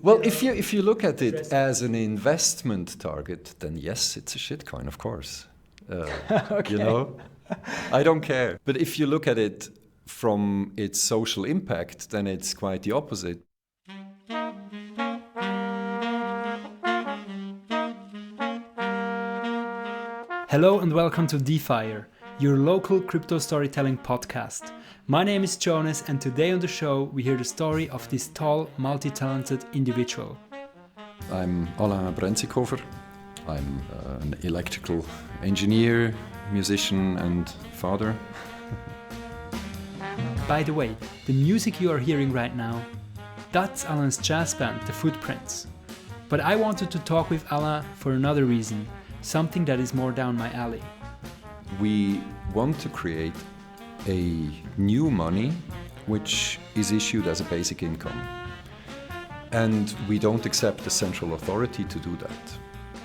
Well, if you look at it as an investment target, then yes, it's a shitcoin, of course. Okay. You know, I don't care. But if you look at it from its social impact, then it's quite the opposite. Hello and welcome to DeFire, your local crypto storytelling podcast. My name is Jonas, and today on the show we hear the story of this tall, multi-talented individual. I'm Alain Brenzikofer. I'm an electrical engineer, musician and father. By the way, the music you are hearing right now, that's Alain's jazz band, The Footprints. But I wanted to talk with Alain for another reason, something that is more down my alley. We want to create a new money which is issued as a basic income. And we don't accept the central authority to do that.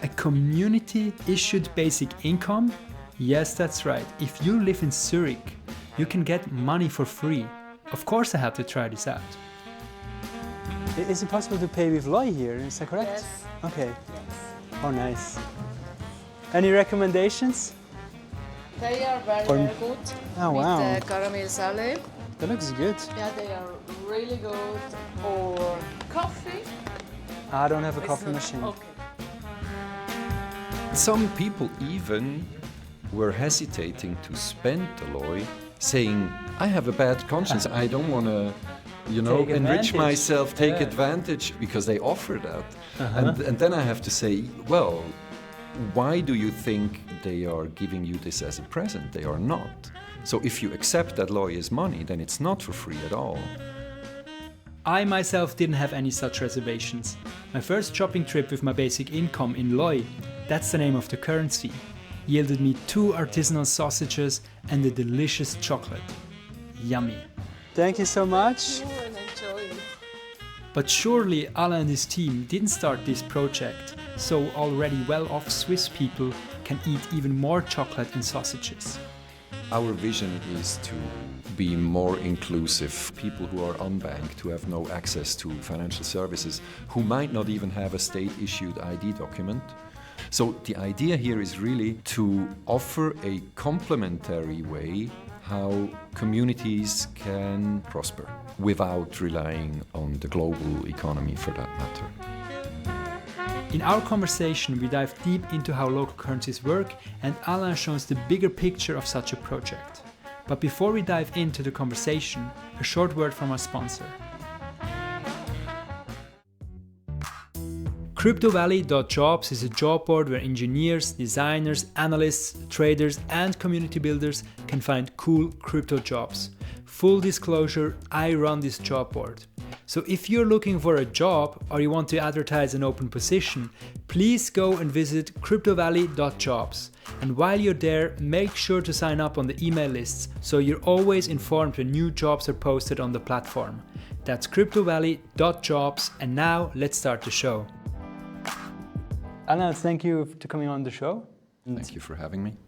A community-issued basic income? Yes, that's right. If you live in Zürich, you can get money for free. Of course I had to try this out. Is it possible to pay with Loi here? Is that correct? Yes. Okay. Yes. Oh, nice. Any recommendations? They are very good. Oh, wow. With caramel salad. That looks good. Yeah, they are really good. Or coffee. I don't have a It's coffee not- machine. Okay. Some people even were hesitating to spend the Loi, saying, I have a bad conscience, I don't want to, Take enrich advantage. myself, take Yeah. advantage, because they offer that. Uh-huh. And then I have to say, well, why do you think they are giving you this as a present? They are not. So if you accept that Loi is money, then it's not for free at all. I myself didn't have any such reservations. My first shopping trip with my basic income in Loi, that's the name of the currency, yielded me 2 artisanal sausages and a delicious chocolate. Yummy. Thank you so much. You will enjoy it. But surely Alain and his team didn't start this project, so already well-off Swiss people can eat even more chocolate and sausages. Our vision is to be more inclusive. People who are unbanked, who have no access to financial services, who might not even have a state-issued ID document. So the idea here is really to offer a complementary way how communities can prosper without relying on the global economy for that matter. In our conversation, we dive deep into how local currencies work, and Alain shows the bigger picture of such a project. But before we dive into the conversation, a short word from our sponsor. CryptoValley.jobs is a job board where engineers, designers, analysts, traders, and community builders can find cool crypto jobs. Full disclosure, I run this job board. So if you're looking for a job or you want to advertise an open position, please go and visit CryptoValley.jobs. And while you're there, make sure to sign up on the email lists so you're always informed when new jobs are posted on the platform. That's CryptoValley.jobs, and now let's start the show. Alain, thank you for coming on the show. Thank you for having me.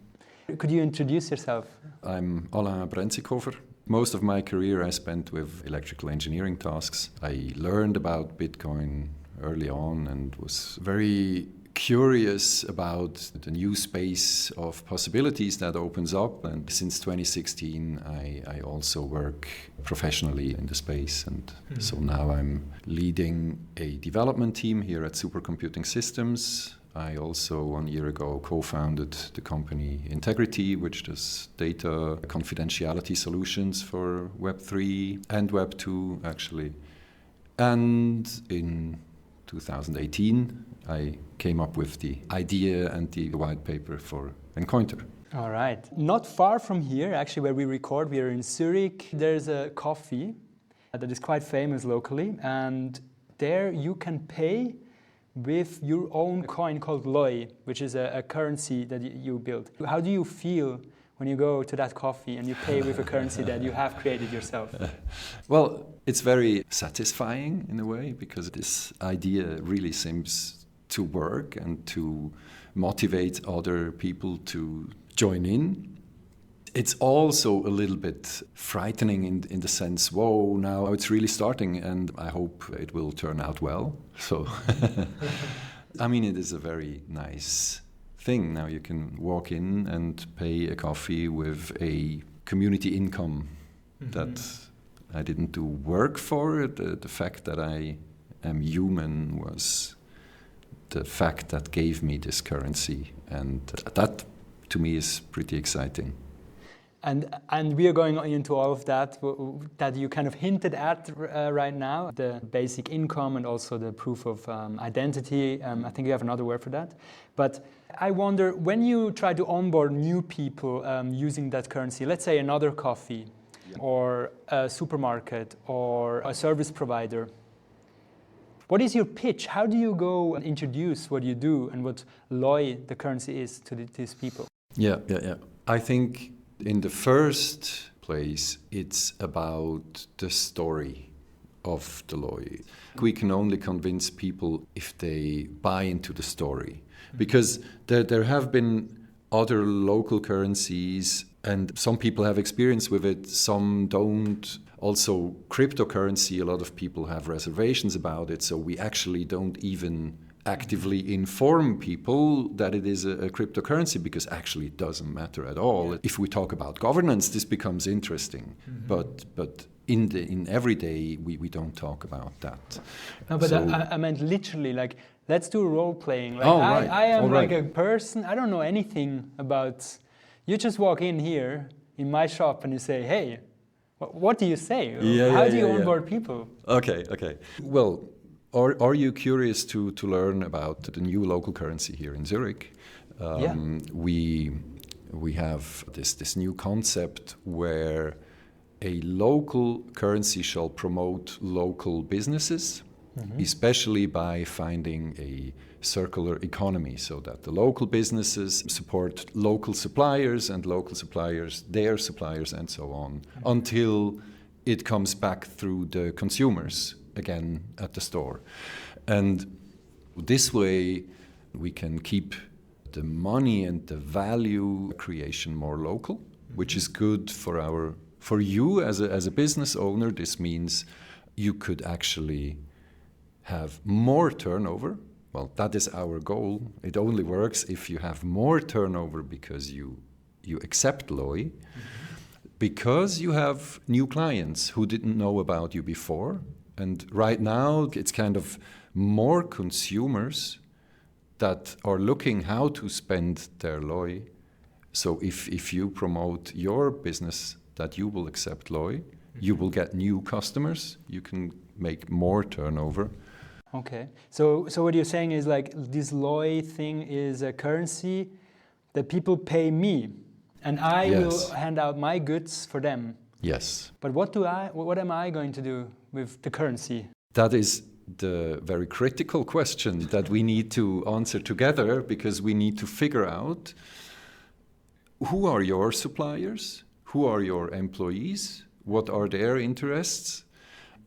Could you introduce yourself? I'm Alain Brenzikofer. Most of my career I spent with electrical engineering tasks. I learned about Bitcoin early on and was very curious about the new space of possibilities that opens up. And since 2016, I also work professionally in the space. And so now I'm leading a development team here at Supercomputing Systems. I also 1 year ago co-founded the company Integrity, which does data confidentiality solutions for Web3 and Web2 actually. And in 2018, I came up with the idea and the white paper for Encointer. All right. Not far from here, actually, where we record, we are in Zurich. There's a coffee that is quite famous locally, and there you can pay with your own coin called Loi, which is a currency that you built. How do you feel when you go to that coffee and you pay with a currency that you have created yourself? Well, it's very satisfying in a way, because this idea really seems to work and to motivate other people to join in. It's also a little bit frightening in the sense, whoa, now it's really starting, and I hope it will turn out well. So, I mean, it is a very nice thing. Now you can walk in and pay a coffee with a community income that I didn't do work for. The fact that I am human was the fact that gave me this currency, and that to me is pretty exciting. And we are going into all of that you kind of hinted at right now, the basic income and also the proof of identity. I think you have another word for that. But I wonder, when you try to onboard new people using that currency, let's say another coffee or a supermarket or a service provider, what is your pitch? How do you go and introduce what you do and what LOI, the currency, is to these people? Yeah. I think in the first place, it's about the story of the LOI. We can only convince people if they buy into the story. Because there have been other local currencies, and some people have experience with it, some don't. Also, cryptocurrency, a lot of people have reservations about it, so we actually don't even actively inform people that it is a cryptocurrency, because actually it doesn't matter at all. If we talk about governance, this becomes interesting, but in everyday we don't talk about that. No, but so, I meant literally, like, let's do role playing. Like, right. I am like a person, I don't know anything about. You just walk in here in my shop and you say, hey, what do you say? How do you onboard people? Okay. Well, are you curious to learn about the new local currency here in Zurich? We have this new concept where a local currency shall promote local businesses, especially by finding a circular economy, so that the local businesses support local suppliers and local suppliers, their suppliers, and so on, until it comes back through the consumers again at the store. And this way we can keep the money and the value creation more local, which is good for you as a business owner. This means you could actually have more turnover. Well, that is our goal. It only works if you have more turnover because you accept LOI, because you have new clients who didn't know about you before. And right now, it's kind of more consumers that are looking how to spend their LOI. So if you promote your business that you will accept LOI, you will get new customers, you can make more turnover. Okay, so what you're saying is, like, this LOI thing is a currency that people pay me, and I will hand out my goods for them. Yes. But what am I going to do with the currency? That is the very critical question that we need to answer together, because we need to figure out who are your suppliers, who are your employees, what are their interests.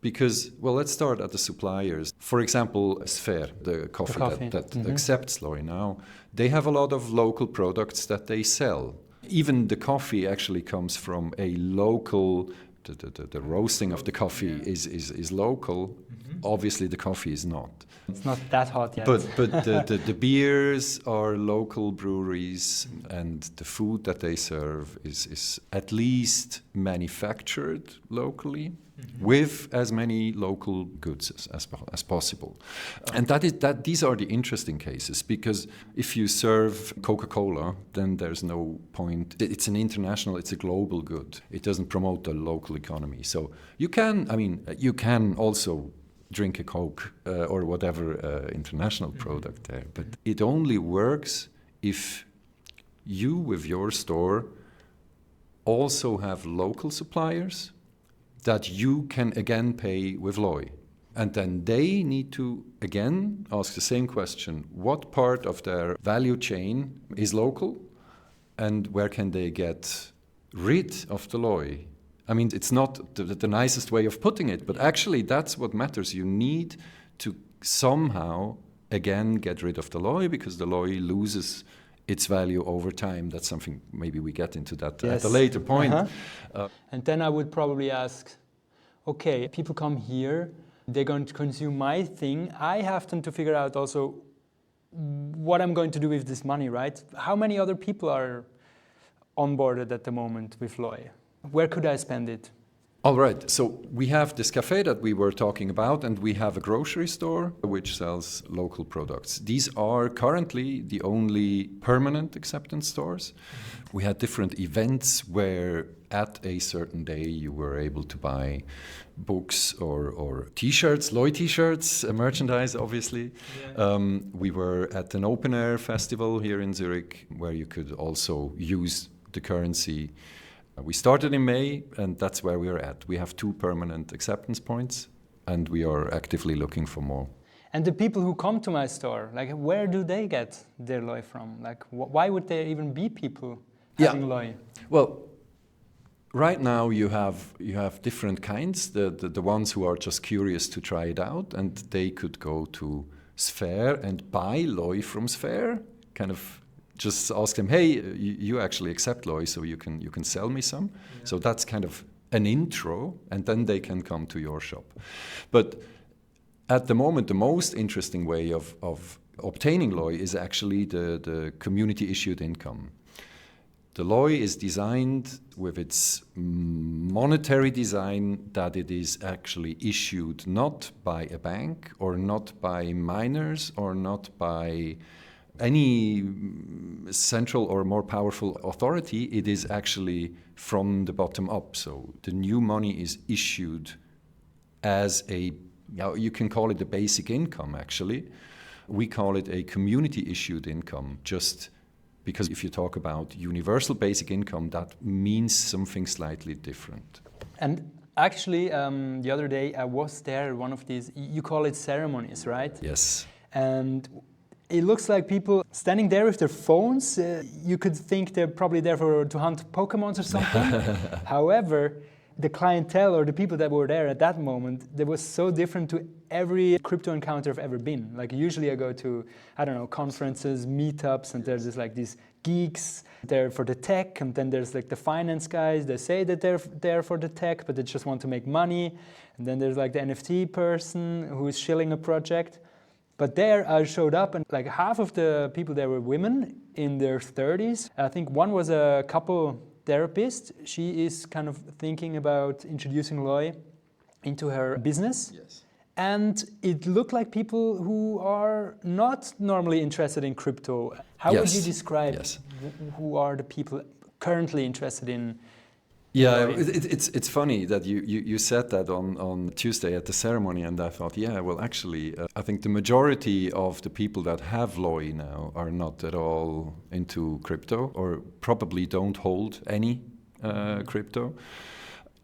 Because, well, let's start at the suppliers. For example, Sphere, the coffee. that accepts LOI now, they have a lot of local products that they sell. Even the coffee actually comes from a local, the roasting of the coffee is local. Obviously, the coffee is not. It's not that hot yet. But the beers are local breweries, and the food that they serve is at least manufactured locally, with as many local goods as possible. And these are the interesting cases, because if you serve Coca-Cola, then there's no point. It's an international, it's a global good. It doesn't promote the local economy. So you can also drink a Coke or whatever international product there. But it only works if you, with your store, also have local suppliers that you can again pay with LOI. And then they need to again ask the same question: what part of their value chain is local, and where can they get rid of the LOI? I mean, it's not the nicest way of putting it, but actually that's what matters. You need to somehow again get rid of the LOI, because the LOI loses its value over time. That's something maybe we get into that Yes. at a later point. And then I would probably ask, okay, people come here, they're going to consume my thing. I have then to figure out also what I'm going to do with this money, right? How many other people are onboarded at the moment with Loi? Where could I spend it? All right, so we have this cafe that we were talking about, and we have a grocery store which sells local products. These are currently the only permanent acceptance stores. We had different events where at a certain day you were able to buy books or t-shirts, Loi t-shirts, merchandise obviously. Yeah. We were at an open air festival here in Zurich where you could also use the currency. We started in May, and that's where we are at. We have 2 permanent acceptance points, and we are actively looking for more. And the people who come to my store, like, where do they get their Loi from? Like, why would there even be people having Loi? Well, right now you have different kinds. The ones who are just curious to try it out, and they could go to Sphere and buy Loi from Sphere, kind of. Just ask them, hey, you actually accept Loi, so you can sell me some. Yeah. So that's kind of an intro, and then they can come to your shop. But at the moment, the most interesting way of obtaining Loi is actually the community-issued income. The Loi is designed with its monetary design that it is actually issued not by a bank or not by miners or not by any central or more powerful authority. It is actually from the bottom up. So the new money is issued as you can call it the basic income actually. We call it a community issued income, just because if you talk about universal basic income, that means something slightly different. And actually, the other day I was there at one of these, you call it ceremonies, right? Yes. And it looks like people standing there with their phones. You could think they're probably there to hunt Pokemons or something. However, the clientele or the people that were there at that moment, they was so different to every crypto encounter I've ever been. Like usually I go to, I don't know, conferences, meetups, and there's just like these geeks there for the tech, and then there's like the finance guys. They say that they're there for the tech, but they just want to make money. And then there's like the NFT person who is shilling a project. But there I showed up, and like half of the people there were women in their 30s. I think one was a couple therapist. She is kind of thinking about introducing Loi into her business. Yes. And it looked like people who are not normally interested in crypto. How would you describe who are the people currently interested in? Yeah, it's funny that you said that on Tuesday at the ceremony, and I thought, yeah, well, actually, I think the majority of the people that have Loi now are not at all into crypto, or probably don't hold any crypto.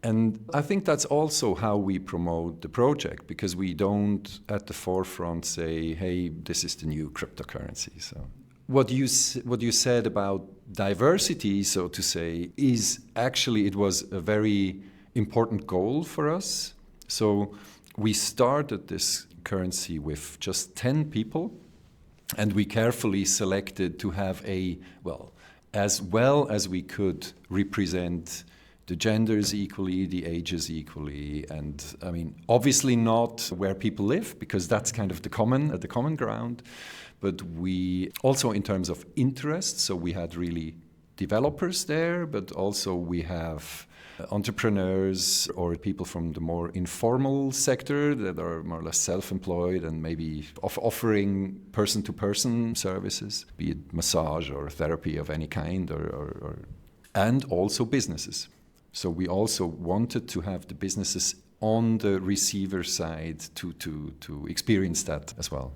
And I think that's also how we promote the project, because we don't at the forefront say, hey, this is the new cryptocurrency. So what you said about diversity, so to say, is actually, it was a very important goal for us. So we started this currency with just 10 people, and we carefully selected to have as well as we could represent the genders equally, the ages equally, and I mean, obviously not where people live, because that's kind of the common ground. But we also, in terms of interest, so we had really developers there, but also we have entrepreneurs or people from the more informal sector that are more or less self-employed and maybe offering person-to-person services, be it massage or therapy of any kind, and also businesses. So we also wanted to have the businesses on the receiver side to experience that as well.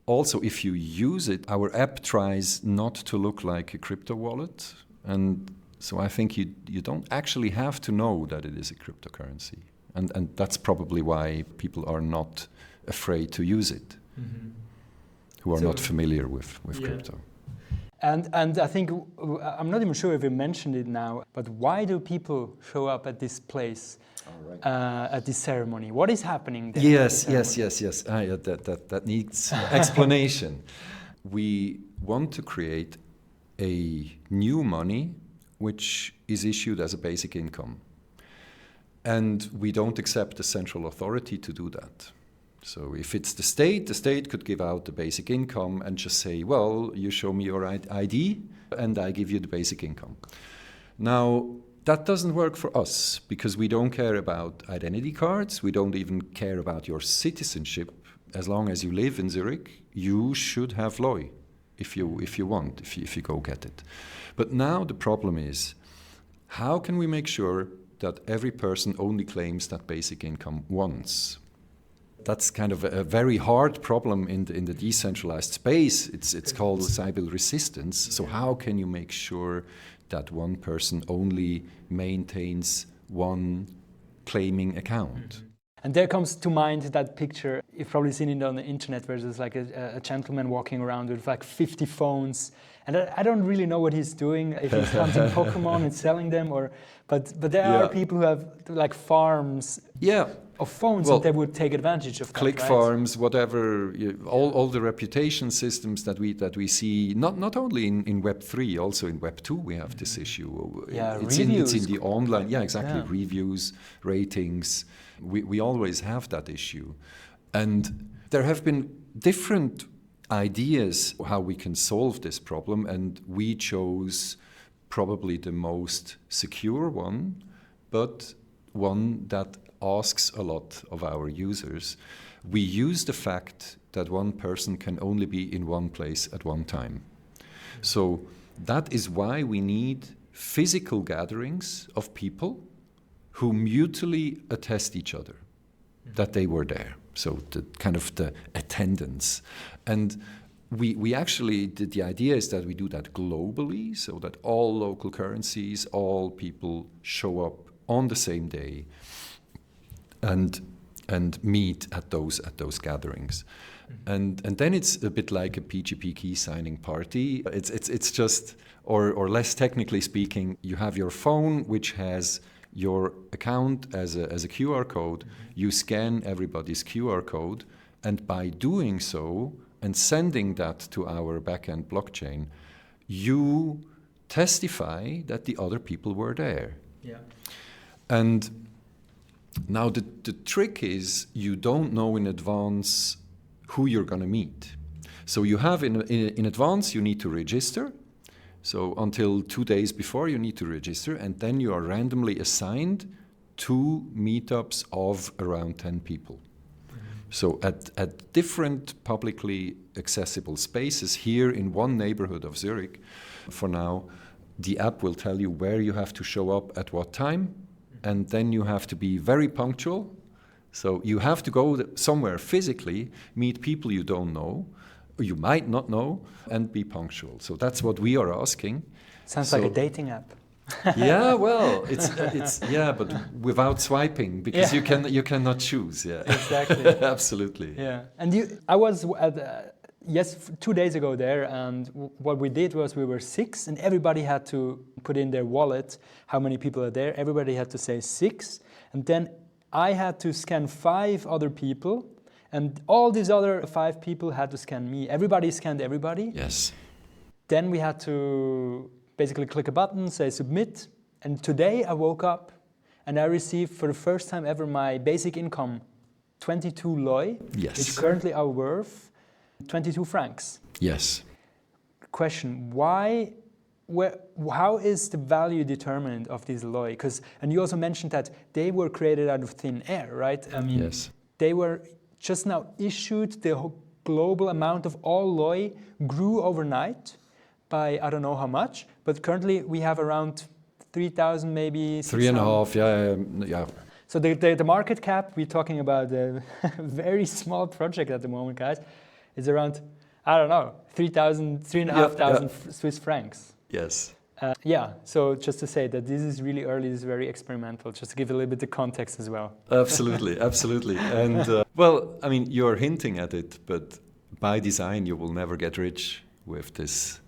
Also, if you use it, our app tries not to look like a crypto wallet. And so I think you don't actually have to know that it is a cryptocurrency. And that's probably why people are not afraid to use it, who are not familiar with crypto. And I think, I'm not even sure if you mentioned it now, but why do people show up at this place? At this ceremony, what is happening there? Yes. That needs explanation. We want to create a new money which is issued as a basic income. And we don't accept a central authority to do that. So if it's the state could give out the basic income and just say, well, you show me your ID and I give you the basic income. Now, that doesn't work for us because we don't care about identity cards. We don't even care about your citizenship. As long as you live in Zurich, you should have LOI if you want, if you go get it. But now the problem is, how can we make sure that every person only claims that basic income once? That's kind of a very hard problem in the decentralized space. It's called Sybil resistance. So how can you make sure that one person only maintains one claiming account? And there comes to mind that picture, you've probably seen it on the internet, where there's like a gentleman walking around with like 50 phones. And I don't really know what he's doing, if he's hunting Pokemon and selling them, but there are people who have like farms of phones that they would take advantage of that, click farms, whatever, all the reputation systems that we see, not only in Web 3, also in Web 2 we have this issue. It's in the online, reviews, ratings. We always have that issue. And there have been different ideas how we can solve this problem, and we chose probably the most secure one, but one that asks a lot of our users. We use the fact that one person can only be in one place at one time. So that is why we need physical gatherings of people who mutually attest each other that they were there. So the kind of the attendance. And we actually, the idea is that we do that globally, so that all local currencies, all people show up on the same day and meet at those gatherings. And then it's a bit like a PGP key signing party. It's just, or less technically speaking, you have your phone which has your account as a QR code. You scan everybody's QR code, and by doing so and sending that to our backend blockchain, you testify that the other people were there. Yeah. And now the trick is you don't know in advance who you're going to meet. So you have in advance you need to register. So until 2 days before you need to register, and then you are randomly assigned 2 meetups of around 10 people. So at different publicly accessible spaces here in one neighborhood of Zurich, for now, the app will tell you where you have to show up at what time, and then you have to be very punctual. So you have to go somewhere physically, meet people you don't know, or you might not know, and be punctual. So that's what we are asking. Sounds like a dating app. Yeah, well, it's but without swiping, because you cannot choose. Yeah, exactly. Absolutely. Yeah, and I was at 2 days ago there, and what we did was we were 6, and everybody had to put in their wallet how many people are there. Everybody had to say 6, and then I had to scan 5 other people, and all these other 5 people had to scan me. Everybody scanned everybody. Yes. Then we had to basically click a button, say submit, and today I woke up and I received for the first time ever my basic income, 22 loi, yes, which currently are worth 22 francs. Yes. Question, how is the value determined of these loi? And you also mentioned that they were created out of thin air, right? I mean, yes. They were just now issued. The global amount of all loi grew overnight by I don't know how much, but currently we have around 3,000 maybe. 3.5, yeah. So the market cap, we're talking about a very small project at the moment, guys, is around, I don't know, 3,500 Swiss francs. Yes. So just to say that this is really early, this is very experimental, just to give a little bit of context as well. Absolutely, absolutely. And well, I mean, you're hinting at it, but by design, you will never get rich with this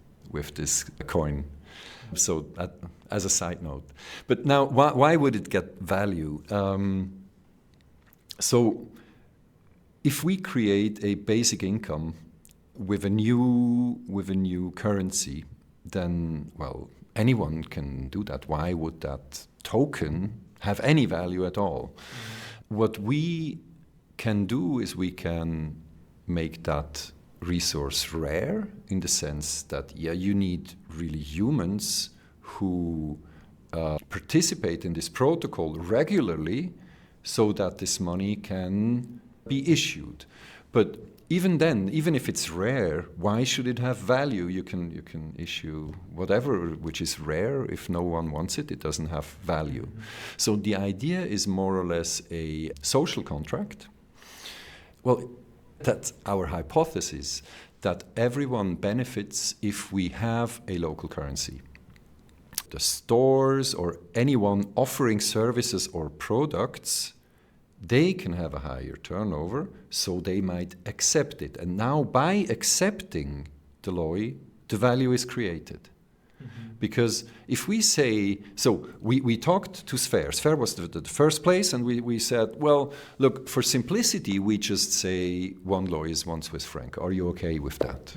coin. So as a side note. But now, why would it get value? So if we create a basic income with a new currency, then, well, anyone can do that. Why would that token have any value at all? What we can do is we can make that resource rare, in the sense that, you need really humans who participate in this protocol regularly so that this money can be issued. But even then, even if it's rare, why should it have value? You can issue whatever which is rare. If no one wants it, it doesn't have value. So the idea is more or less a social contract. Well, that's our hypothesis, that everyone benefits if we have a local currency. The stores or anyone offering services or products, they can have a higher turnover, so they might accept it. And now by accepting the LOI, the value is created. Because if we say, so we talked to Sphere. Sphere was the first place, and we said, well, look, for simplicity, we just say 1 LOI is 1 Swiss franc. Are you okay with that?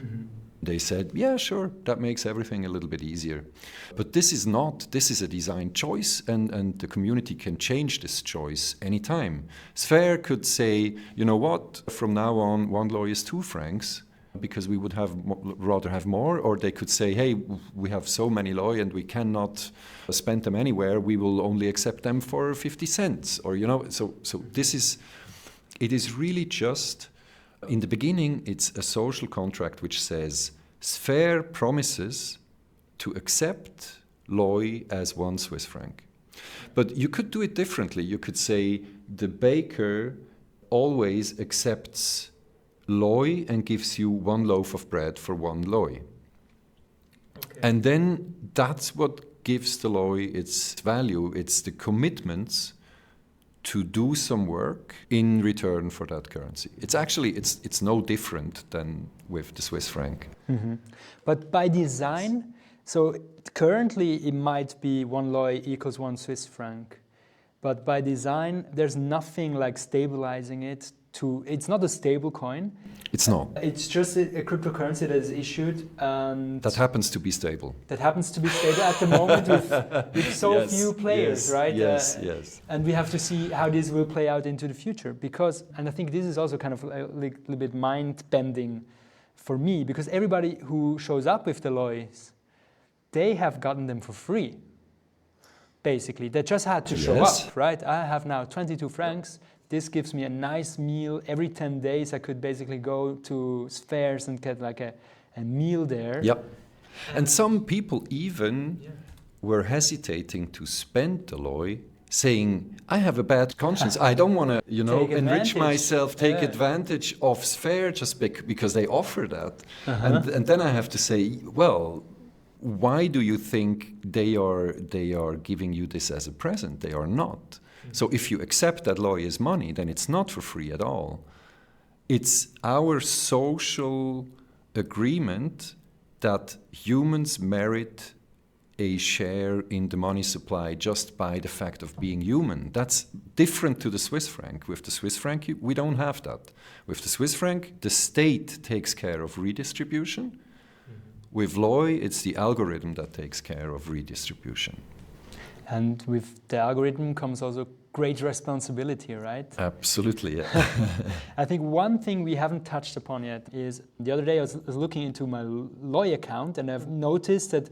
They said, yeah, sure, that makes everything a little bit easier. But this is a design choice, and the community can change this choice anytime. Sphere could say, you know what, from now on, 1 LOI is 2 francs, because we would rather have more, or they could say, hey, we have so many LOI and we cannot spend them anywhere, we will only accept them for 50 cents, or, so it is really just, in the beginning, it's a social contract which says, Sphere promises to accept LOI as 1 Swiss franc. But you could do it differently. You could say the baker always accepts LOI and gives you 1 loaf of bread for 1 LOI. Okay. And then that's what gives the LOI its value. It's the commitments to do some work in return for that currency. It's actually, it's no different than with the Swiss franc. But by design, so currently it might be 1 LOI equals 1 Swiss franc. But by design, there's nothing like stabilizing it to, it's not a stable coin. It's not. It's just a cryptocurrency that is issued. And that happens to be stable. That happens to be stable at the moment with so few players, right? Yes. And we have to see how this will play out into the future. Because, and I think this is also kind of a little bit mind-bending for me, because everybody who shows up with the LOIs, they have gotten them for free. Basically, they just had to show up, right? I have now 22 francs. This gives me a nice meal. Every 10 days, I could basically go to fairs and get like a meal there. Yep. And some people even were hesitating to spend the LOI, saying, I have a bad conscience. I don't want to, enrich myself, take advantage of Sphere just because they offer that. And then I have to say, well, why do you think they are giving you this as a present? They are not. So if you accept that LOI is money, then it's not for free at all. It's our social agreement that humans merit a share in the money supply just by the fact of being human. That's different to the Swiss franc. With the Swiss franc, we don't have that. With the Swiss franc, the state takes care of redistribution. With LOI, it's the algorithm that takes care of redistribution. And with the algorithm comes also great responsibility, right? Absolutely, yeah. I think one thing we haven't touched upon yet is, the other day I was looking into my LOI account, and I've noticed that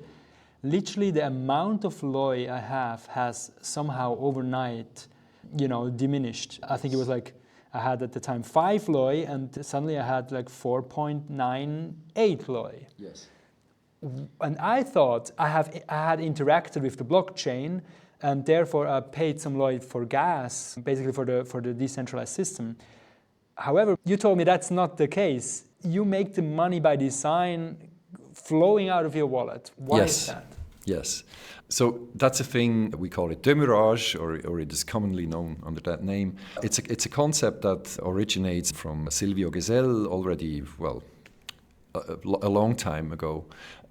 literally the amount of LOI I have has somehow overnight, diminished. I think it was like, I had at the time 5 LOI, and suddenly I had like 4.98 LOI. Yes. And I thought I had interacted with the blockchain, and therefore I paid some LOI for gas, basically for the decentralized system. However, you told me that's not the case. You make the money by design flowing out of your wallet. Why is that? Yes. So that's a thing, we call it the Mirage, or it is commonly known under that name. It's a concept that originates from Silvio Gesell already, a long time ago.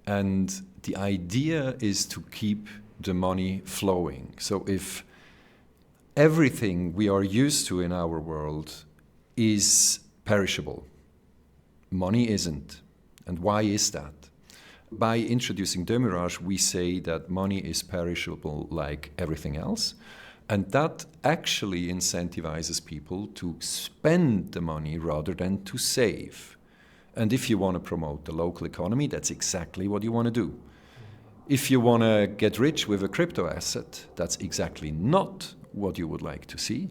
And the idea is to keep the money flowing. So if everything we are used to in our world is perishable, money isn't. And why is that? By introducing the Mirage, we say that money is perishable like everything else. And that actually incentivizes people to spend the money rather than to save. And if you want to promote the local economy, that's exactly what you want to do. If you want to get rich with a crypto asset, that's exactly not what you would like to see.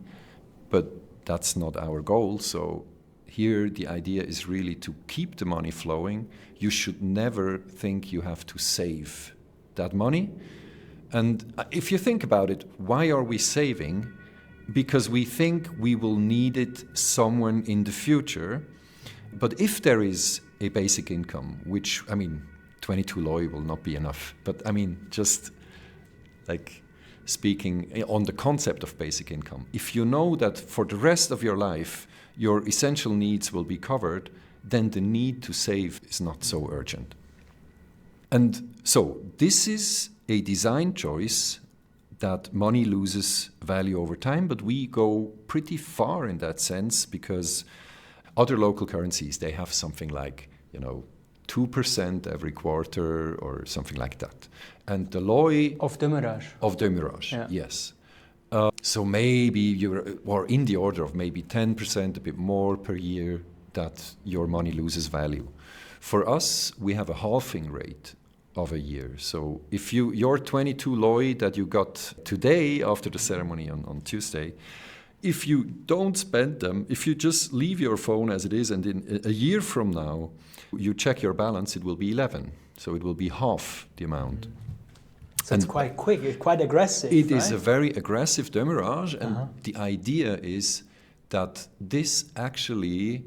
But that's not our goal. So here the idea is really to keep the money flowing. You should never think you have to save that money. And if you think about it, why are we saving? Because we think we will need it somewhere in the future. But if there is a basic income, which, 22 loi will not be enough. But just like speaking on the concept of basic income, if you know that for the rest of your life, your essential needs will be covered, then the need to save is not so urgent. And so this is a design choice that money loses value over time, but we go pretty far in that sense because other local currencies, they have something like, 2% every quarter or something like that. And the loi... Of the Mirage. Of the Mirage, yeah. Yes. So maybe or in the order of maybe 10%, a bit more per year, that your money loses value. For us, we have a halving rate of a year. So if your 22 loi that you got today after the ceremony on Tuesday, if you don't spend them, if you just leave your phone as it is, and in a year from now, you check your balance, it will be 11. So it will be half the amount. So it's quite quick, it's quite aggressive. It is a very aggressive Mirage, and the idea is that this actually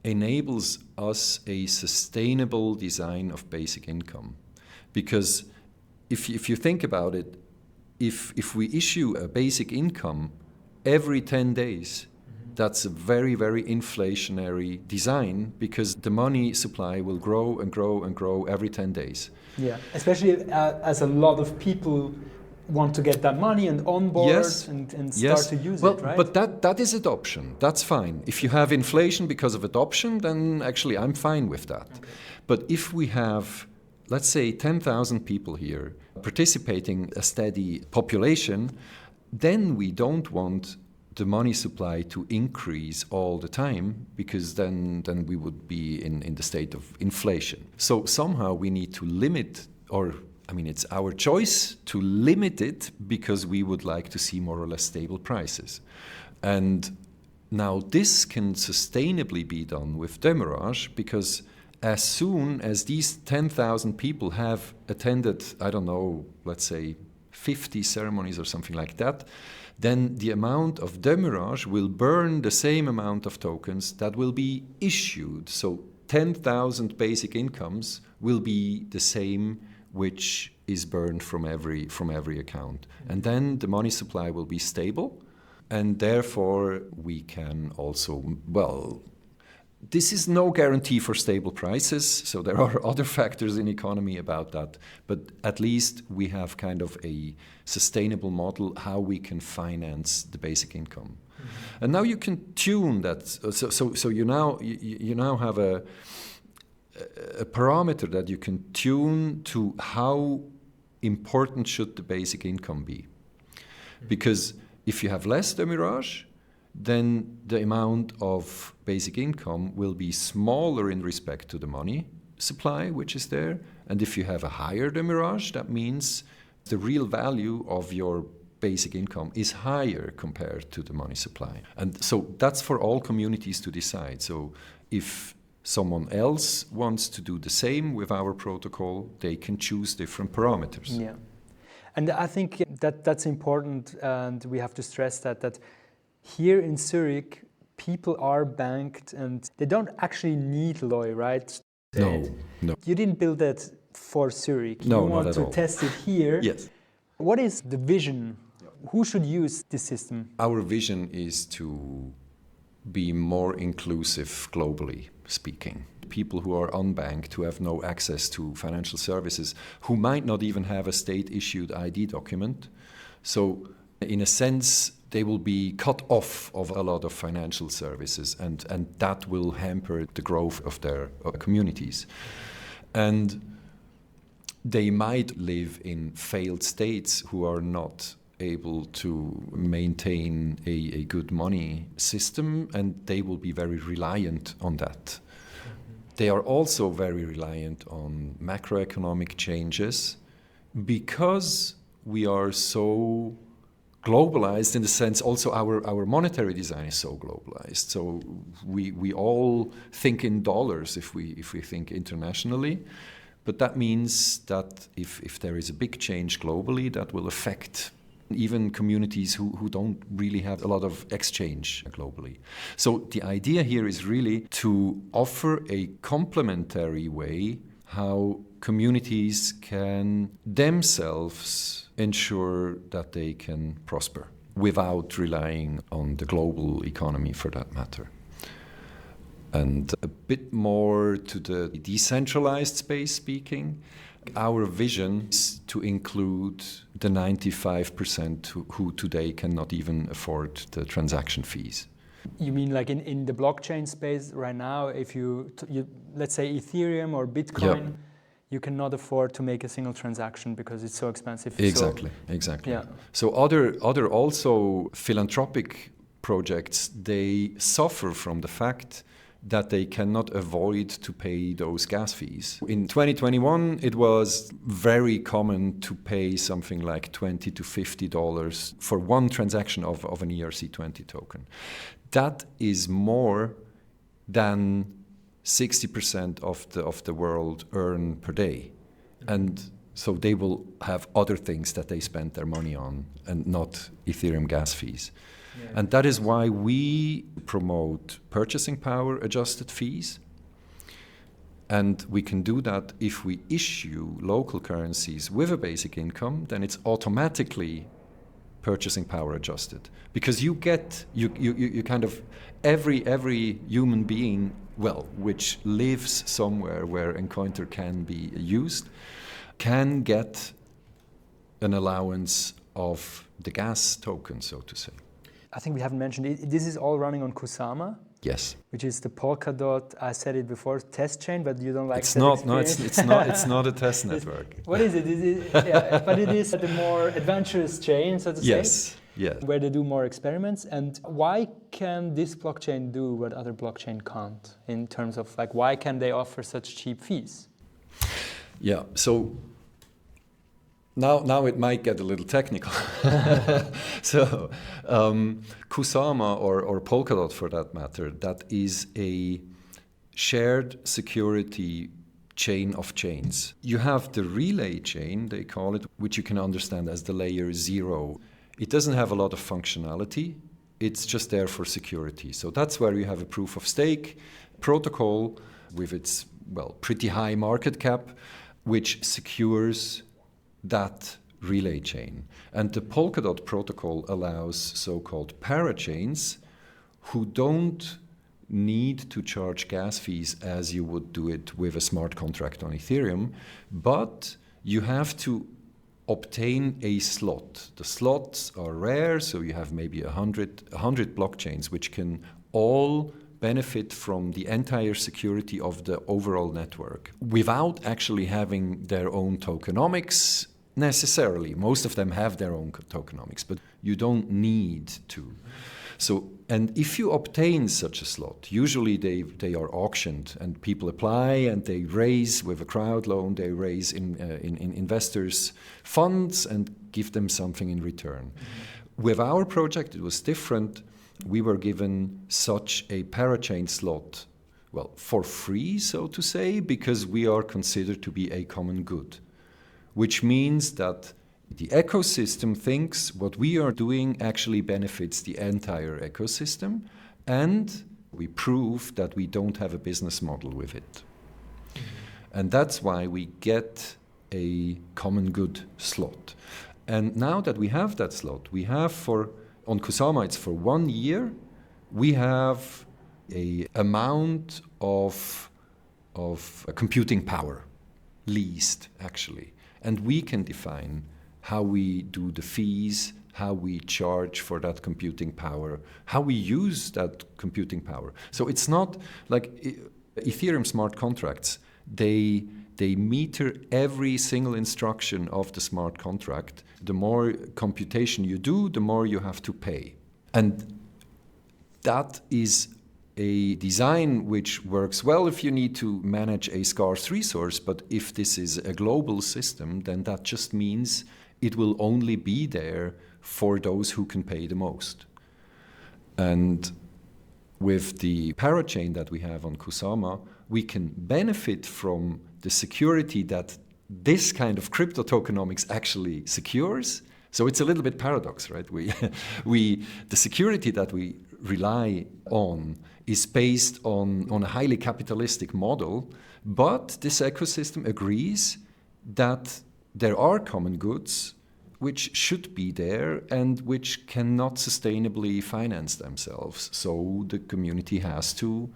enables us a sustainable design of basic income. Because if you think about it, if we issue a basic income every 10 days, that's a very, very inflationary design because the money supply will grow and grow and grow every 10 days. Yeah, especially as a lot of people want to get that money and onboard and start to use it, right? But that is adoption. That's fine. If you have inflation because of adoption, then actually I'm fine with that. Okay. But if we have, let's say, 10,000 people here participating, a steady population, then we don't want the money supply to increase all the time because then we would be in the state of inflation. So somehow we need to limit, it's our choice to limit it because we would like to see more or less stable prices. And now this can sustainably be done with the Mirage because as soon as these 10,000 people have attended, let's say 50 ceremonies or something like that, then the amount of the Mirage will burn the same amount of tokens that will be issued. So 10,000 basic incomes will be the same which is burned from every account. And then the money supply will be stable, and therefore we can also, this is no guarantee for stable prices, so there are other factors in economy about that, but at least we have kind of a sustainable model how we can finance the basic income. Mm-hmm. And now you can tune that, so you now have a parameter that you can tune to how important should the basic income be. Mm-hmm. Because if you have less the Mirage, then the amount of basic income will be smaller in respect to the money supply which is there. And if you have a higher the Mirage, that means the real value of your basic income is higher compared to the money supply. And so that's for all communities to decide. So if someone else wants to do the same with our protocol, they can choose different parameters. Yeah. And I think that's important, and we have to stress that here in Zurich, people are banked and they don't actually need loi, right? No. You didn't build that for Zurich. No, you want not at to all. test it here. Yes. What is the vision? Who should use this system? Our vision is to be more inclusive globally speaking. People who are unbanked, who have no access to financial services, who might not even have a state-issued ID document. So in a sense, they will be cut off of a lot of financial services, and that will hamper the growth of their communities. And they might live in failed states who are not able to maintain a good money system, and they will be very reliant on that. They are also very reliant on macroeconomic changes because we are so globalized, in the sense also our monetary design is so globalized. So we all think in dollars if we think internationally. But that means that if there is a big change globally, that will affect even communities who don't really have a lot of exchange globally. So the idea here is really to offer a complementary way how communities can themselves ensure that they can prosper without relying on the global economy for that matter. And a bit more to the decentralized space speaking, our vision is to include the 95% who today cannot even afford the transaction fees. You mean like in the blockchain space right now, if you let's say Ethereum or Bitcoin, Yep. you cannot afford to make a single transaction because it's so expensive. Exactly. Yeah. So other also philanthropic projects, they suffer from the fact that they cannot avoid to pay those gas fees. In 2021, it was very common to pay something like $20 to $50 for one transaction of an ERC20 token. That is more than 60% of the world earn per day. And so they will have other things that they spend their money on and not Ethereum gas fees. Yeah. And that is why we promote purchasing power adjusted fees. And we can do that if we issue local currencies with a basic income, then it's automatically purchasing power adjusted. Because you kind of, every human being, well, which lives somewhere where Encointer can be used, can get an allowance of the gas token, so to say. I think we haven't mentioned it. This is all running on Kusama. Yes. Which is the Polkadot, I said it before, test chain, but you don't like it's that not. experience. No, it's not a test network. What is it? But it is the more adventurous chain, so to say. Yes. Yeah. Where they do more experiments. And why can this blockchain do what other blockchain can't? In terms of like, why can they offer such cheap fees? Yeah. So now it might get a little technical. So Kusama or Polkadot, for that matter, that is a shared security chain of chains. You have the relay chain, they call it, which you can understand as the layer 0. It doesn't have a lot of functionality. It's just there for security. So that's where you have a proof of stake protocol with its, well, pretty high market cap, which secures that relay chain. And the Polkadot protocol allows so-called parachains who don't need to charge gas fees as you would do it with a smart contract on Ethereum, but you have to obtain a slot. The slots are rare, so you have maybe 100 blockchains which can all benefit from the entire security of the overall network without actually having their own tokenomics necessarily. Most of them have their own tokenomics, but you don't need to. So, and if you obtain such a slot, usually they are auctioned and people apply and they raise with a crowd loan, they raise in investors' funds and give them something in return. Mm-hmm. With our project, it was different. We were given such a parachain slot, well, for free, so to say, because we are considered to be a common good, which means that the ecosystem thinks what we are doing actually benefits the entire ecosystem, and we prove that we don't have a business model with it. Mm-hmm. And that's why we get a common good slot. And now that we have that slot, we have on Kusama, it's for 1 year, we have a amount of computing power leased, actually. And we can define how we do the fees, how we charge for that computing power, how we use that computing power. So it's not like Ethereum smart contracts, they meter every single instruction of the smart contract. The more computation you do, the more you have to pay. And that is a design which works well if you need to manage a scarce resource, but if this is a global system, then that just means it will only be there for those who can pay the most. And with the parachain that we have on Kusama, we can benefit from the security that this kind of crypto tokenomics actually secures. So it's a little bit paradox, right? The security that we rely on is based on a highly capitalistic model, but this ecosystem agrees that there are common goods which should be there and which cannot sustainably finance themselves. So the community has to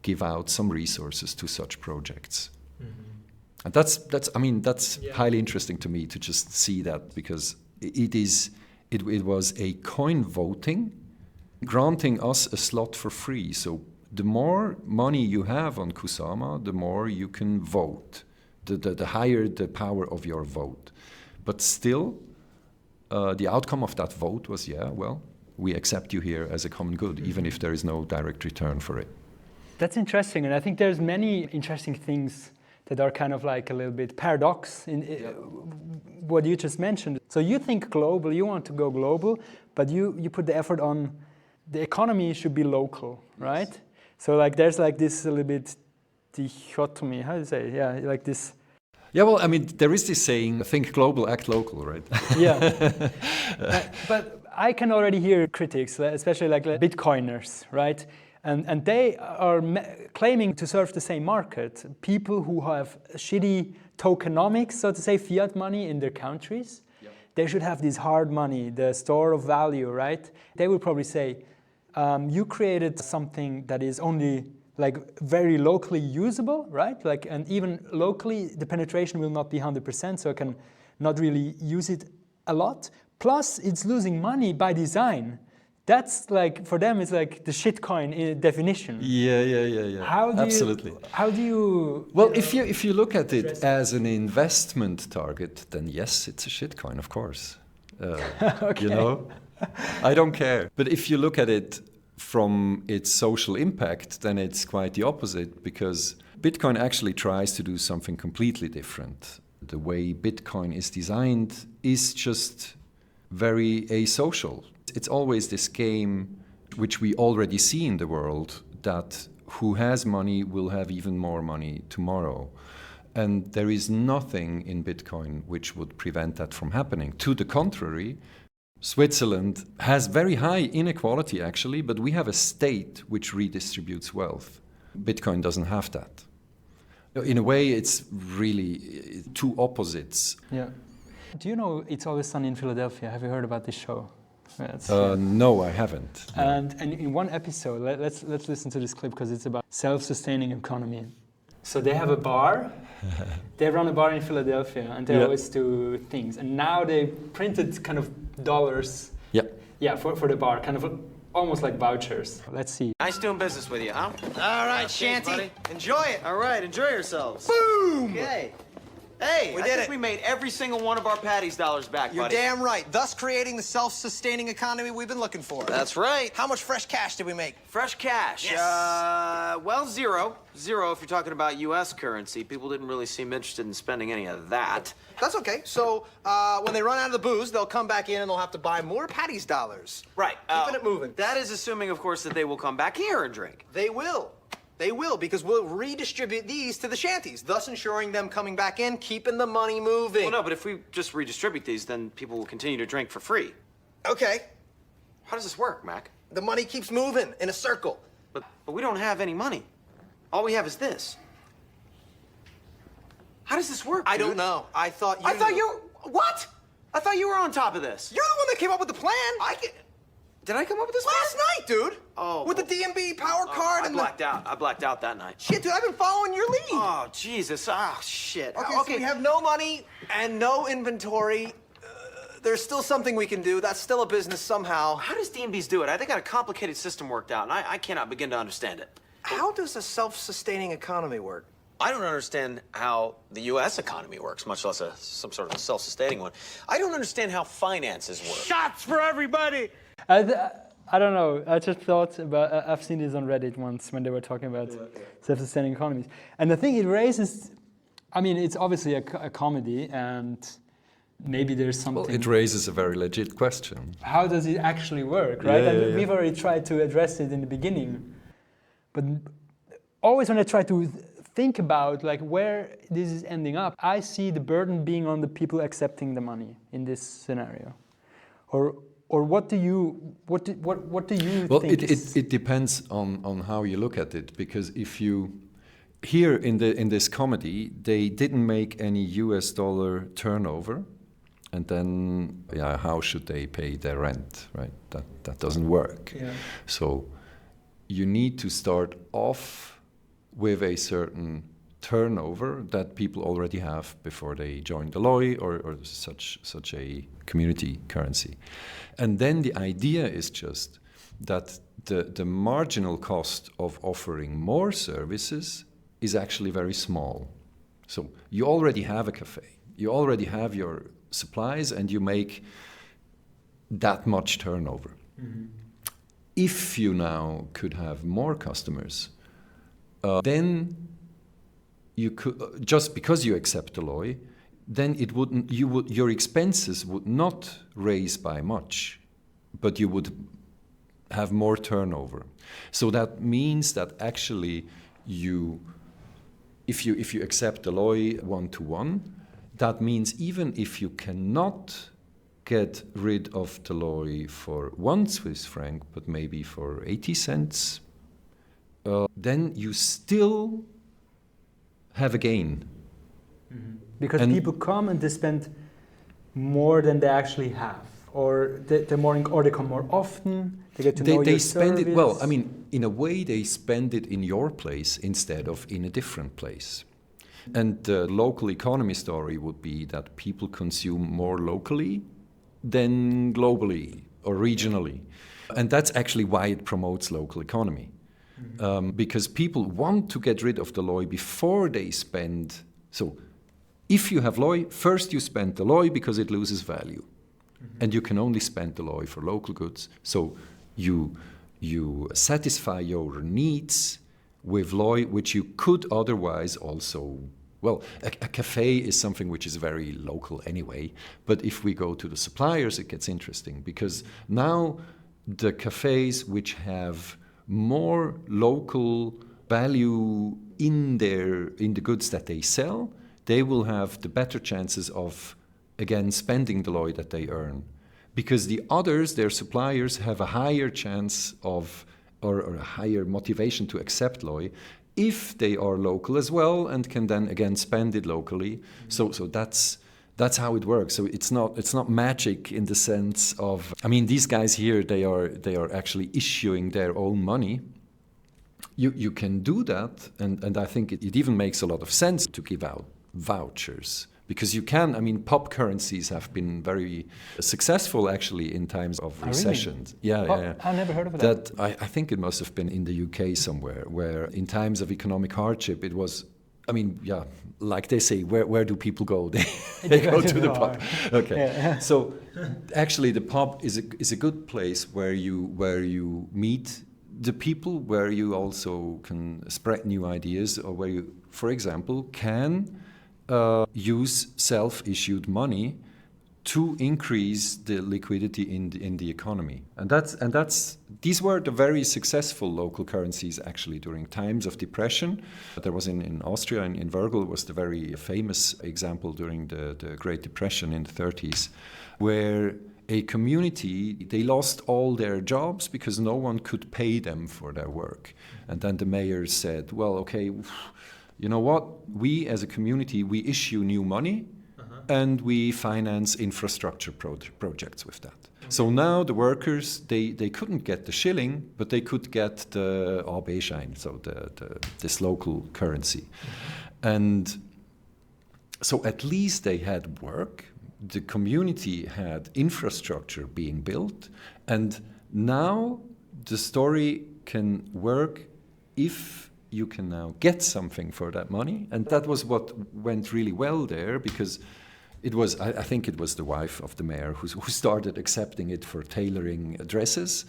give out some resources to such projects. Mm-hmm. And that's highly interesting to me to just see that, because it was a coin voting granting us a slot for free. So the more money you have on Kusama, the more you can vote, the higher the power of your vote. But still, the outcome of that vote was, we accept you here as a common good, even if there is no direct return for it. That's interesting, and I think there's many interesting things that are kind of like a little bit paradox in what you just mentioned. So you think global, you want to go global, but you put the effort on the economy should be local, right? Yes. So like there's like this a little bit dichotomy, how do you say? Yeah, like this. Yeah, well, I mean, there is this saying, think global, act local, right? Yeah. But I can already hear critics, especially like Bitcoiners, right? And they are claiming to serve the same market. People who have shitty tokenomics, so to say, fiat money in their countries, they should have this hard money, the store of value, right? They will probably say, you created something that is only like very locally usable, right? Like, and even locally, the penetration will not be 100%, so I can not really use it a lot. Plus, it's losing money by design. That's like, for them, it's like the shitcoin definition. Yeah. Absolutely. How do you... Well, if you look at it as an investment target, then yes, it's a shitcoin, of course. Okay. You know, I don't care. But if you look at it from its social impact, then it's quite the opposite, because Bitcoin actually tries to do something completely different. The way Bitcoin is designed is just very asocial. It's always this game which we already see in the world, that who has money will have even more money tomorrow. And there is nothing in Bitcoin which would prevent that from happening. To the contrary, Switzerland has very high inequality actually, but we have a state which redistributes wealth. Bitcoin doesn't have that. In a way, it's really two opposites. Yeah. Do you know It's Always Sunny in Philadelphia? Have you heard about this show? No, I haven't. No. And in one episode, let's listen to this clip because it's about self-sustaining economy. So they have a bar. They run a bar in Philadelphia, and they always do things. And now they printed kind of dollars. Yeah, for the bar, kind of almost like vouchers. Let's see. Nice doing business with you, huh? All right, Shanty. Buddy. Enjoy it. All right, enjoy yourselves. Boom! Okay. Hey, We I did think it. we made every single one of our Patty's dollars back, You're buddy. damn right. Thus creating the self-sustaining economy we've been looking for. That's right. How much fresh cash did we make? Fresh cash. Yes. Well, zero. Zero if you're talking about U.S. currency. People didn't really seem interested in spending any of that. That's okay. So when they run out of the booze, they'll come back in and they'll have to buy more Patty's dollars. Right. Keeping it moving. That is assuming, of course, that they will come back here and drink. They will. They will, because we'll redistribute these to the shanties, thus ensuring them coming back in, keeping the money moving. Well, no, but if we just redistribute these, then people will continue to drink for free. Okay. How does this work, Mac? The money keeps moving in a circle. But we don't have any money. All we have is this. How does this work, I dude? don't know. I thought you What? I thought you were on top of this. You're the one that came up with the plan. Did I come up with this Last night, dude. Oh. With the DMB power card I and blacked out. I blacked out that night. Shit, dude, I've been following your lead. Oh, Jesus. Ah, shit. Okay, so we have no money and no inventory. there's still something we can do. That's still a business somehow. How does DMBs do it? They got a complicated system worked out, and I cannot begin to understand it. How does a self-sustaining economy work? I don't understand how the U.S. economy works, much less some sort of a self-sustaining one. I don't understand how finances work. Shots for everybody! I don't know. I just thought about. I've seen this on Reddit once when they were talking about self-sustaining economies, and the thing it raises. I mean, it's obviously a comedy, and maybe there's something. Well, it raises a very legit question. How does it actually work, right? Yeah, And we've already tried to address it in the beginning, but always when I try to think about like where this is ending up, I see the burden being on the people accepting the money in this scenario, or what do you Well, think? it depends on how you look at it, because if you here in this comedy they didn't make any US dollar turnover, and then how should they pay their rent, right? That doesn't work. Yeah. So you need to start off with a certain turnover that people already have before they join the LOI or such a community currency. And then the idea is just that the marginal cost of offering more services is actually very small. So you already have a cafe, you already have your supplies, and you make that much turnover. Mm-hmm. If you now could have more customers, then you could, just because you accept the LOI, then your expenses would not raise by much, but you would have more turnover. So that means that actually if you accept the LOI 1-to-1, that means even if you cannot get rid of the LOI for 1 Swiss franc, but maybe for 80 cents, then you still have a gain. Mm-hmm. Because people come and they spend more than they actually have, or they come more often. They get to know your spend service. it well. I mean, in a way, they spend it in your place instead of in a different place. And the local economy story would be that people consume more locally than globally or regionally, and that's actually why it promotes local economy. Mm-hmm. Because people want to get rid of the LOI before they spend. So if you have LOI, first you spend the LOI because it loses value. Mm-hmm. And you can only spend the LOI for local goods. So you satisfy your needs with LOI, which you could otherwise also. Well, a cafe is something which is very local anyway. But if we go to the suppliers, it gets interesting, because now the cafes which have more local value in the goods that they sell, they will have the better chances of, again, spending the LOI that they earn. Because the others, their suppliers, have a higher chance of, or a higher motivation to accept LOI if they are local as well and can then again spend it locally. Mm-hmm. So that's how it works. So it's not magic in the sense of, I mean, these guys here, they are actually issuing their own money. You can do that, and I think it even makes a lot of sense to give out vouchers, because you can. I mean, pop currencies have been very successful actually in times of recessions. Really? Yeah. I never heard of that. I think it must have been in the UK somewhere, where in times of economic hardship it was. I mean, yeah, like they say, where do people go? They go to the pub. Okay. Yeah. So actually the pub is a good place where you meet the people, where you also can spread new ideas, or where you, for example, can use self-issued money to increase the liquidity in the economy. And that's these were the very successful local currencies actually during times of depression. There was in Austria, in Virgil was the very famous example during the Great Depression in the 30s, where a community, they lost all their jobs because no one could pay them for their work. And then the mayor said, well, okay, you know what? We as a community, we issue new money, and we finance infrastructure projects with that. Okay. So now the workers, they couldn't get the shilling, but they could get the AB-Schein, so this local currency. And so at least they had work, the community had infrastructure being built, and now the story can work if you can now get something for that money. And that was what went really well there, because it was, I think it was the wife of the mayor who started accepting it for tailoring dresses.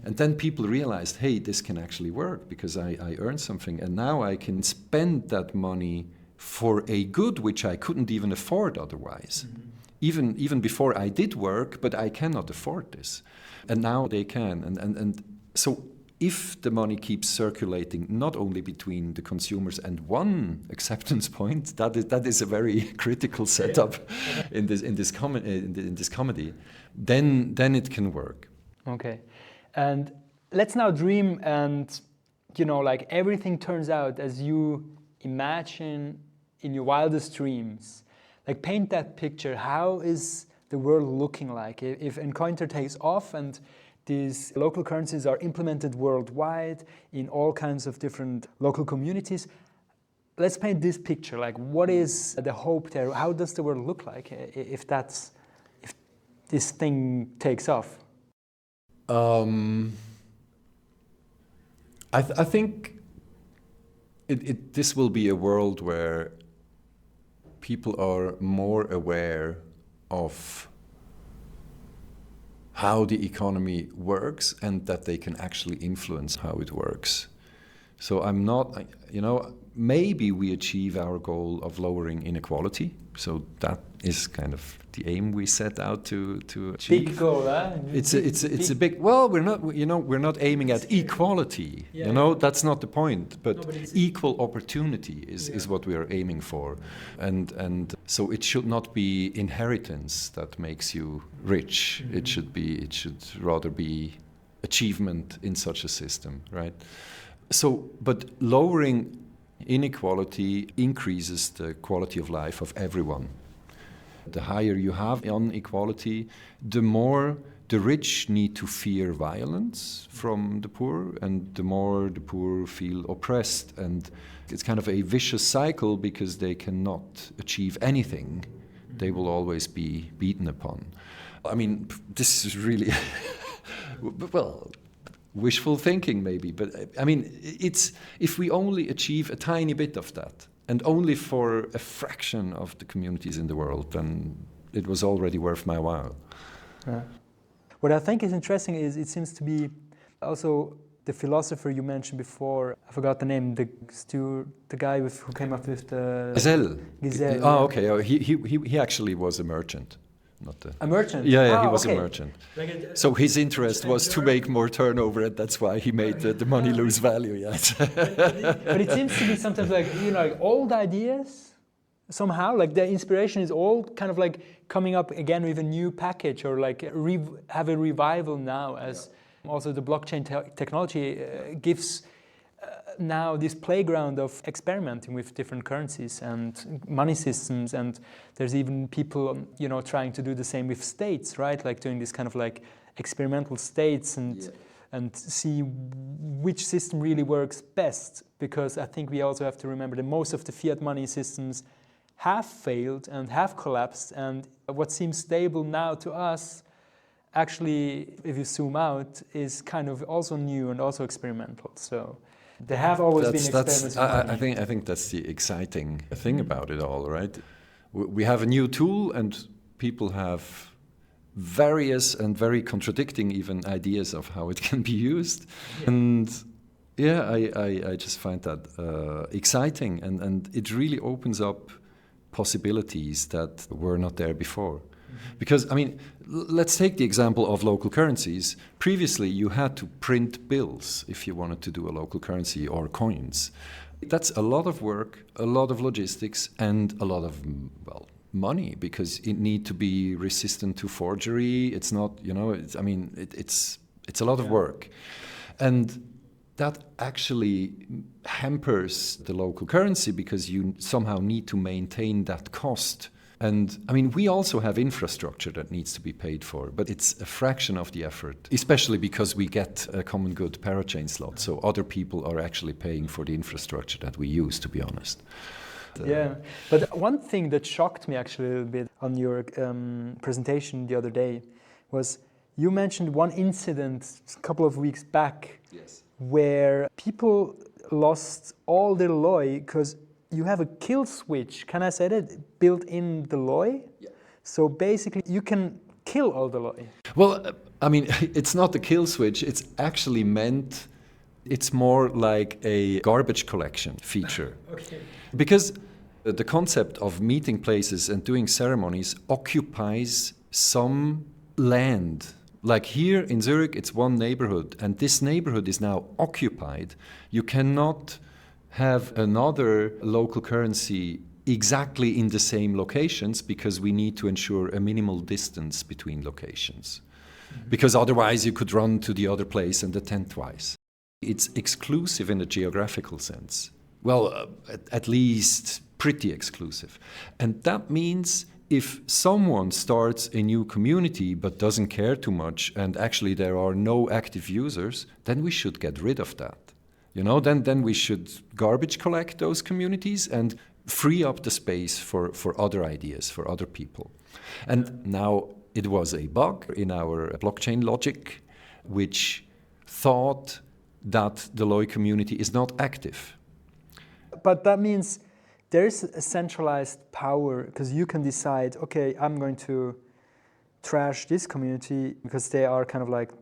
And then people realized, hey, this can actually work because I earned something, and now I can spend that money for a good which I couldn't even afford otherwise. Even before I did work, but I cannot afford this. And now they can. And so if the money keeps circulating not only between the consumers and one acceptance point, that is a very critical setup in this comedy, then it can work. Okay. And let's now dream, and like everything turns out as you imagine in your wildest dreams. Like, paint that picture. How is the world looking like if Encointer takes off and these local currencies are implemented worldwide in all kinds of different local communities? Let's paint this picture. Like, what is the hope there? How does the world look like if this thing takes off? I think this will be a world where people are more aware of how the economy works and that they can actually influence how it works. So I'm not, maybe we achieve our goal of lowering inequality. So that is kind of the aim we set out to achieve. Big goal, huh? It's a big. Well, we're not aiming at equality. That's not the point. But equal opportunity is what we are aiming for, and so it should not be inheritance that makes you rich. Mm-hmm. It should rather be achievement in such a system, right? So, but lowering inequality increases the quality of life of everyone. The higher you have on equality, the more the rich need to fear violence from the poor, and the more the poor feel oppressed. And it's kind of a vicious cycle because they cannot achieve anything. They will always be beaten upon. I mean, this is really, well, wishful thinking maybe, but I mean, it's if we only achieve a tiny bit of that, and only for a fraction of the communities in the world, then it was already worth my while. Yeah. What I think is interesting is it seems to be also the philosopher you mentioned before. I forgot the name. The guy who came up with the Giselle. Oh, okay. Oh, he actually was a merchant. A merchant? Yeah, he was a merchant. So his interest was to make more turnover, and that's why he made the money lose value, yes. But it seems to be sometimes like, like old ideas, somehow, like the inspiration is all kind of like coming up again with a new package, or like have a revival now, as also the blockchain technology gives now this playground of experimenting with different currencies and money systems, and there's even people trying to do the same with states, right? Like doing this kind of like experimental states and see which system really works best, because I think we also have to remember that most of the fiat money systems have failed and have collapsed, and what seems stable now to us actually, if you zoom out, is kind of also new and also experimental. So there have always been experiments. I think that's the exciting thing about it all, right? We have a new tool, and people have various and very contradicting even ideas of how it can be used. Yeah. And I just find that exciting, and it really opens up possibilities that were not there before. Because, I mean, let's take the example of local currencies. Previously, you had to print bills if you wanted to do a local currency or coins. That's a lot of work, a lot of logistics, and a lot of, money, because it needs to be resistant to forgery. It's not, it's a lot of work. And that actually hampers the local currency, because you somehow need to maintain that cost. And I mean, we also have infrastructure that needs to be paid for, but it's a fraction of the effort, especially because we get a common good parachain slot. So other people are actually paying for the infrastructure that we use, to be honest. Yeah, but one thing that shocked me actually a little bit on your presentation the other day was you mentioned one incident a couple of weeks back where people lost all their LOI because you have a kill switch, can I say that, built in the LOI? Yeah. So basically you can kill all the LOI. Well, I mean, it's not a kill switch, it's actually meant, it's more like a garbage collection feature. Okay. Because the concept of meeting places and doing ceremonies occupies some land. Like here in Zurich, it's one neighborhood, and this neighborhood is now occupied. You cannot have another local currency exactly in the same locations because we need to ensure a minimal distance between locations. Mm-hmm. Because otherwise you could run to the other place and attend twice. It's exclusive in a geographical sense. Well, at least pretty exclusive. And that means if someone starts a new community but doesn't care too much and actually there are no active users, then we should get rid of that. You know, then we should garbage collect those communities and free up the space for other ideas, for other people. And now it was a bug in our blockchain logic which thought that the LOI community is not active. But that means there's a centralized power because you can decide, okay, I'm going to trash this community because they are kind of like,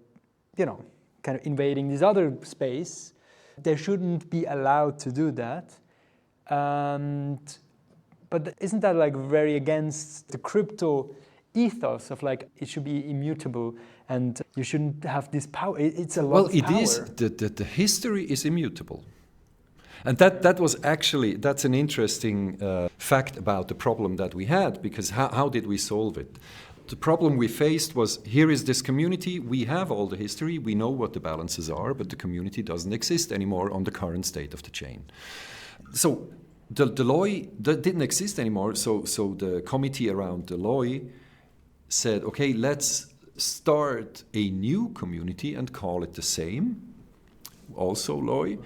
you know, kind of invading this other space. They shouldn't be allowed to do that. But isn't that like very against the crypto ethos of like it should be immutable and you shouldn't have this power? It's a lot of power. Well, it is. The history is immutable. And that was actually, that's an interesting fact about the problem that we had, because how did we solve it? The problem we faced was, here is this community, we have all the history, we know what the balances are, but the community doesn't exist anymore on the current state of the chain. So the LOI didn't exist anymore, so the committee around the LOI said, okay, let's start a new community and call it the same, also LOI,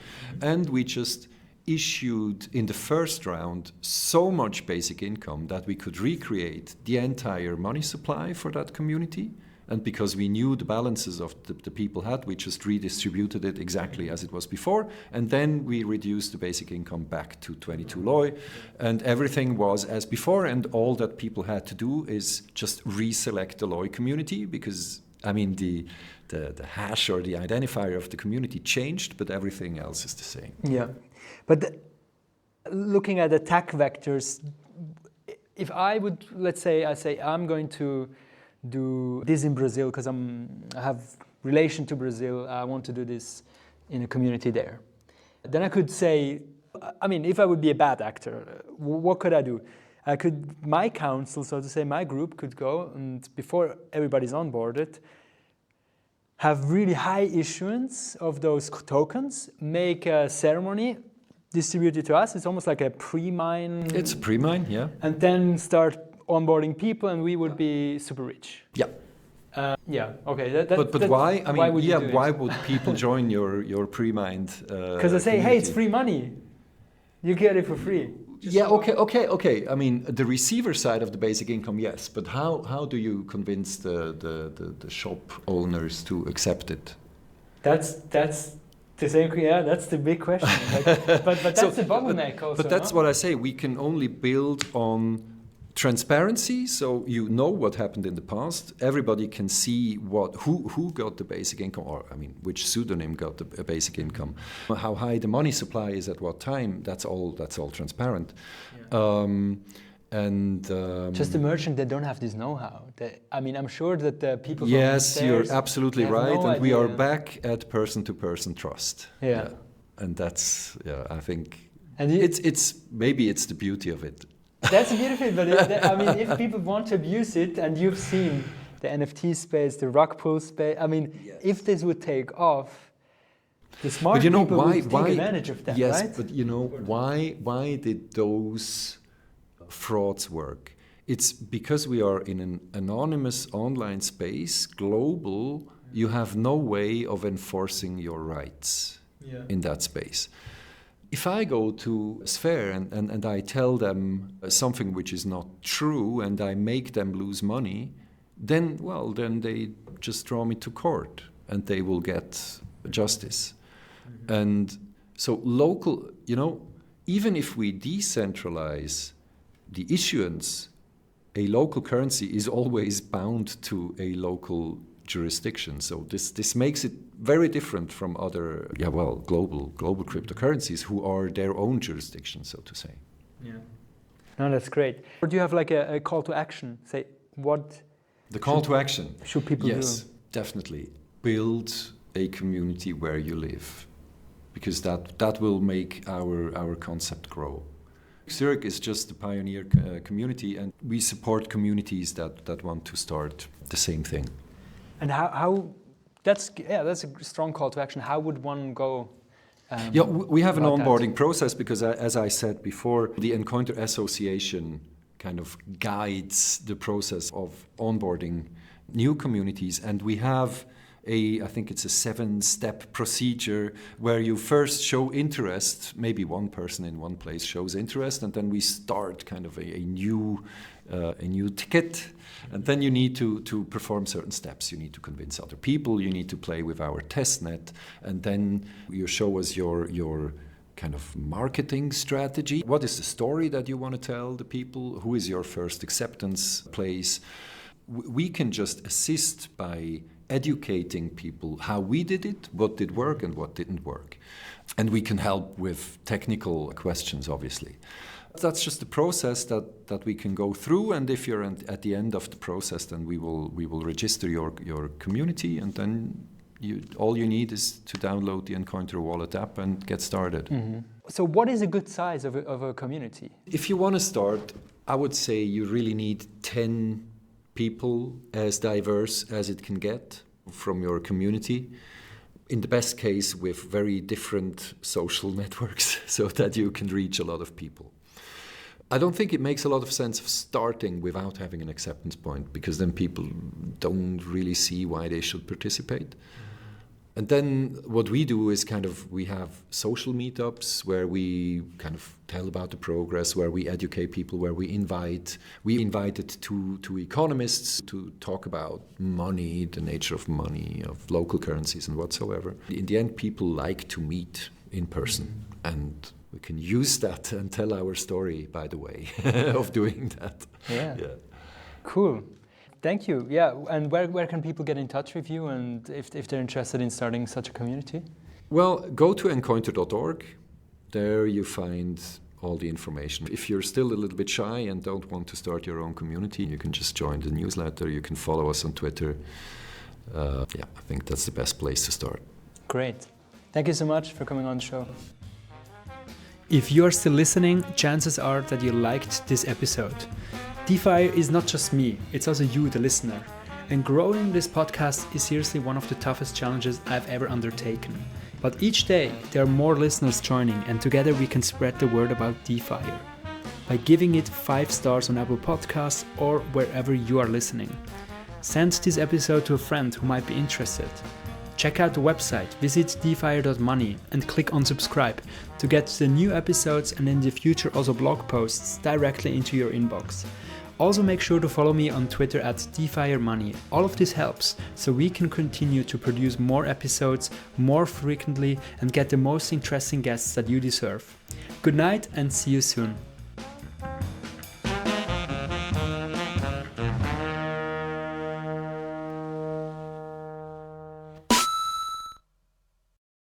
and we just issued in the first round so much basic income that we could recreate the entire money supply for that community. And because we knew the balances of the people had, we just redistributed it exactly as it was before. And then we reduced the basic income back to 22 LOI. And everything was as before. And all that people had to do is just reselect the LOI community, because, I mean, the hash or the identifier of the community changed, but everything else is the same. Yeah. But looking at attack vectors, if I would, let's say, I say I'm going to do this in Brazil because I have relation to Brazil, I want to do this in a community there. Then I could say, I mean, if I would be a bad actor, what could I do? My council, so to say, my group could go and before everybody's onboarded, have really high issuance of those tokens, make a ceremony, distribute it to us. It's almost like a pre-mine. It's a pre-mine, yeah. And then start onboarding people and we would be super rich. Yeah. Yeah, okay. But why? I mean, why would people join your pre-mined Because I say, community? hey, it's free money. You get it for free. Okay. I mean, the receiver side of the basic income, yes. But how do you convince the shop owners to accept it? That's the same. Yeah, that's the big question. Like, but that's the bottleneck also. But that's what I say. We can only build on transparency, so you know what happened in the past. Everybody can see who got the basic income, or I mean, which pseudonym got the basic income, how high the money supply is at what time. That's all transparent. Yeah. Just the merchant, they don't have this know-how. I mean, I'm sure that the people. Yes, you're absolutely right, no and we idea. are back at person-to-person trust. Yeah. And that's I think, and it's maybe it's the beauty of it. That's beautiful, but I mean, if people want to abuse it, and you've seen the NFT space, the rug pull space, I mean, yes. If this would take off, the smart people would take advantage of that, yes, right? But you know, why did those frauds work? It's because we are in an anonymous online space, global, you have no way of enforcing your rights in that space. If I go to Sphere and I tell them something which is not true and I make them lose money, then they just draw me to court and they will get justice. Mm-hmm. And so local, even if we decentralize the issuance, a local currency is always bound to a local jurisdiction. So this makes it very different from other, global cryptocurrencies who are their own jurisdiction, so to say. Yeah. No, that's great. Or do you have like a call to action? Say what? The call to action. Should people do? Yes, definitely. Build a community where you live, because that will make our concept grow. Zürich is just a pioneer community, and we support communities that want to start the same thing. And how that's a strong call to action. How would one go? We have an onboarding process because, as I said before, the Encointer Association kind of guides the process of onboarding new communities, and we have I think it's a 7-step procedure where you first show interest. Maybe one person in one place shows interest, and then we start kind of a new ticket. And then you need to perform certain steps. You need to convince other people. You need to play with our test net, and then you show us your kind of marketing strategy. What is the story that you want to tell the people? Who is your first acceptance place? We can just assist by educating people how we did it, what did work and what didn't work. And we can help with technical questions, obviously. That's just the process that we can go through, and if you're at the end of the process, then we will register your community, and then all you need is to download the Encointer Wallet app and get started. Mm-hmm. So what is a good size of a community? If you want to start, I would say you really need 10 people, as diverse as it can get from your community. In the best case, with very different social networks, so that you can reach a lot of people. I don't think it makes a lot of sense of starting without having an acceptance point, because then people don't really see why they should participate. And then what we do is we have social meetups where we kind of tell about the progress, where we educate people, where we invited two economists to talk about money, the nature of money, of local currencies and whatsoever. In the end, people like to meet in person, and we can use that and tell our story, by the way, of doing that. Yeah. Cool. Thank you. Yeah, and where can people get in touch with you, and if they're interested in starting such a community? Well, go to encointer.org. There you find all the information. If you're still a little bit shy and don't want to start your own community, you can just join the newsletter. You can follow us on Twitter. I think that's the best place to start. Great. Thank you so much for coming on the show. If you're still listening, chances are that you liked this episode. DeFi is not just me, it's also you, the listener. And growing this podcast is seriously one of the toughest challenges I've ever undertaken. But each day, there are more listeners joining, and together we can spread the word about DeFi by giving it 5 stars on Apple Podcasts or wherever you are listening. Send this episode to a friend who might be interested. Check out the website, visit defier.money and click on subscribe to get the new episodes and in the future also blog posts directly into your inbox. Also make sure to follow me on Twitter at DefierMoney. All of this helps so we can continue to produce more episodes more frequently and get the most interesting guests that you deserve. Good night and see you soon.